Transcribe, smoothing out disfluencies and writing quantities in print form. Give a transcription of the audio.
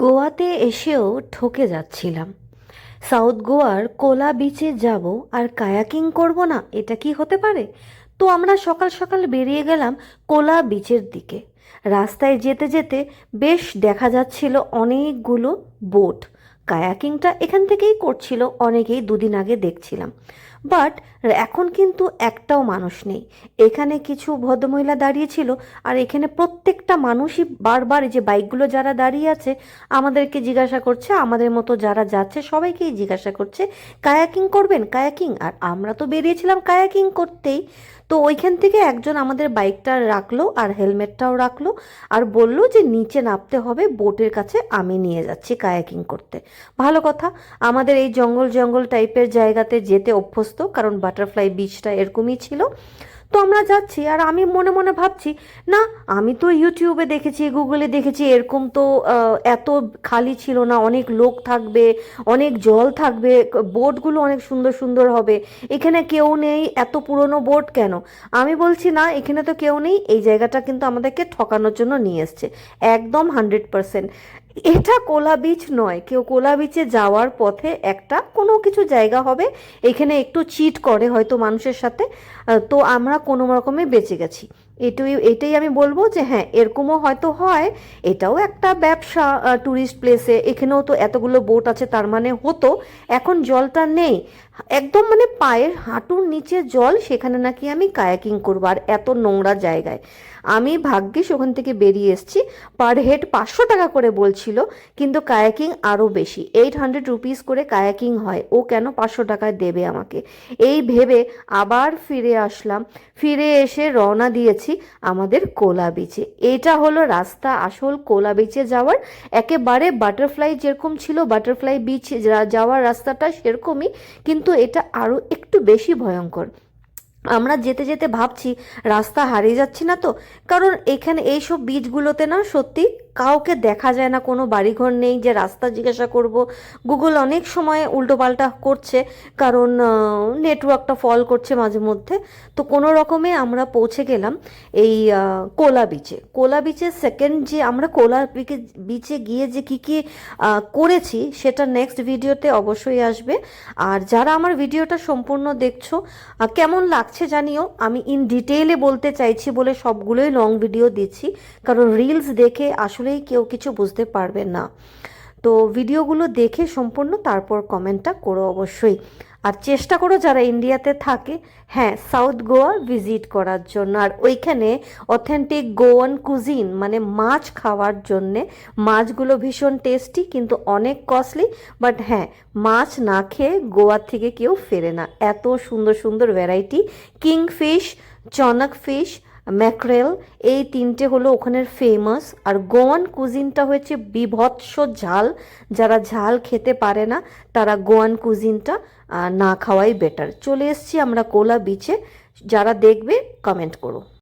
গোয়াতে এসেও ঠকে যাচ্ছিলাম। সাউথ গোয়ার কোলা বিচে যাব আর কায়াকিং করব না, এটা কি হতে পারে? তো আমরা সকাল সকাল বেরিয়ে গেলাম কোলা বিচের দিকে। রাস্তায় যেতে যেতে বেশ দেখা যাচ্ছিল অনেকগুলো বোট। কায়াকিংটা এখান থেকেই করছিল অনেকেই, দুদিন আগে দেখছিলাম। বাট এখন কিন্তু একটাও মানুষ নেই। এখানে কিছু ভদ্রমহিলা দাঁড়িয়ে ছিল, আর এখানে প্রত্যেকটা মানুষই বারবার এই যে বাইকগুলো যারা দাঁড়িয়ে আছে আমাদেরকে জিজ্ঞাসা করছে, আমাদের মতো যারা যাচ্ছে সবাইকেই জিজ্ঞাসা করছে কায়াকিং করবেন, কায়াকিং। আর আমরা তো বেরিয়েছিলাম কায়াকিং করতেই। তো ওইখান থেকে একজন আমাদের বাইকটা রাখলো আর হেলমেটটাও রাখলো, আর বলল যে নিচে নামতে হবে, বোটের কাছে আমি নিয়ে যাচ্ছি কায়াকিং করতে। ভালো কথা, আমাদের এই জঙ্গল জঙ্গল টাইপের জায়গাতে যেতে অভ্যস্ত, কারণ বাটারফ্লাই বিচটা এরকমই ছিল। তো আমরা যাচ্ছি আর আমি মনে মনে ভাবছি, না, আমি তো ইউটিউবে দেখেছি, গুগলে দেখেছি, এরকম তো এত খালি ছিল না, অনেক লোক থাকবে, অনেক জল থাকবে, বোটগুলো অনেক সুন্দর সুন্দর হবে। এখানে কেউ নেই, এত পুরনো বোট কেন? আমি বলছি না, এখানে তো কেউ নেই, এই জায়গাটা কিন্তু আমাদেরকে ঠকানোর জন্য নিয়ে এসছে। একদম 100%। এটা কোলা বিচ নয়, কেউ কোলা বিচে যাওয়ার পথে একটা কোনো কিছু জায়গা হবে, এখানে একটু চিট করে হয়তো মানুষের সাথে। তো আমরা কোনো রকমে বেঁচে গেছি। এটাই আমি বলবো যে হ্যাঁ, এরকমও হয়তো হয়। এটাও একটা ব্যবসা, ট্যুরিস্ট প্লেসে এখানেও তো এতগুলো বোট আছে, তার মানে হতো। এখন জলটা নেই, একদম মানে পায়ের হাঁটুর নিচে জল, সেখানে নাকি আমি কায়াকিং করবো, আর এত নোংরা জায়গায়। আমি ভাগ্যিস ওখান থেকে বেরিয়ে এসেছি। পার হেড 500 টাকা করে বলছিল, কিন্তু কায়াকিং আরও বেশি, 800 রুপিস করে কায়াকিং হয়। ও কেন 500 টাকায় দেবে আমাকে? এই ভেবে আবার ফিরে আসলাম। ফিরে এসে রওনা দিয়েছি আমাদের কোলা বিচে। এটা হলো রাস্তা আসল কোলা বিচে যাওয়ার। একেবারে বাটারফ্লাই যেরকম ছিল, বাটারফ্লাই বিচ যাওয়ার রাস্তাটা সেরকমই, কিন্তু এটা আরও একটু বেশি ভয়ঙ্কর। আমরা যেতে যেতে ভাবছি রাস্তা হারিয়ে যাচ্ছি না তো, কারণ এখানে এইসব বিচগুলোতে না সত্যি কাউকে দেখা যায় না, কোনো বাড়িঘর নেই যে রাস্তা জিজ্ঞাসা করব। গুগল অনেক সময় উল্টোপাল্টা করছে, কারণ নেটওয়ার্কটা ফল করছে মাঝে মধ্যে। তো কোনো রকমে আমরা পৌঁছে গেলাম এই কোলা বিচে। কোলা বিচে সেকেন্ড যে আমরা কোলা বিচে গিয়ে যে কী কী করেছি সেটা নেক্সট ভিডিওতে অবশ্যই আসবে। আর যারা আমার ভিডিওটা সম্পূর্ণ দেখছো, কেমন লাগছে জানিও। আমি ইন ডিটেইলে বলতে চাইছি বলে সবগুলোই লং ভিডিও দিচ্ছি, কারণ রিলস দেখে আসলেই কেউ কিছু বুঝতে পারবে না। তো ভিডিওগুলো দেখে সম্পূর্ণ তারপর কমেন্টটা করো অবশ্যই। আর চেষ্টা করো যারা ইন্ডিয়াতে থাকে, হ্যাঁ, সাউথ গোয়া ভিজিট করার জন্য। আর ওইখানে অথেন্টিক গোয়ান কুজিন মানে মাছ খাওয়ার জন্যে। মাছগুলো ভীষণ টেস্টি, কিন্তু অনেক কস্টলি। বাট হ্যাঁ, মাছ না খেয়ে গোয়া থেকে কেউ ফেরে না, এত সুন্দর সুন্দর ভ্যারাইটি। কিংফিশ, চনক ফিশ, ম্যাকরেল, এই তিনটে হলো ওখানের ফেমাস। আর গোয়ান কুজিনটা হচ্ছে বিভৎস ঝাল। যারা ঝাল খেতে পারে না তারা গোয়ান কুজিনটা না খাওয়াই বেটার। চলে এসছি আমরা কোলা বিচে। যারা দেখবে কমেন্ট করো।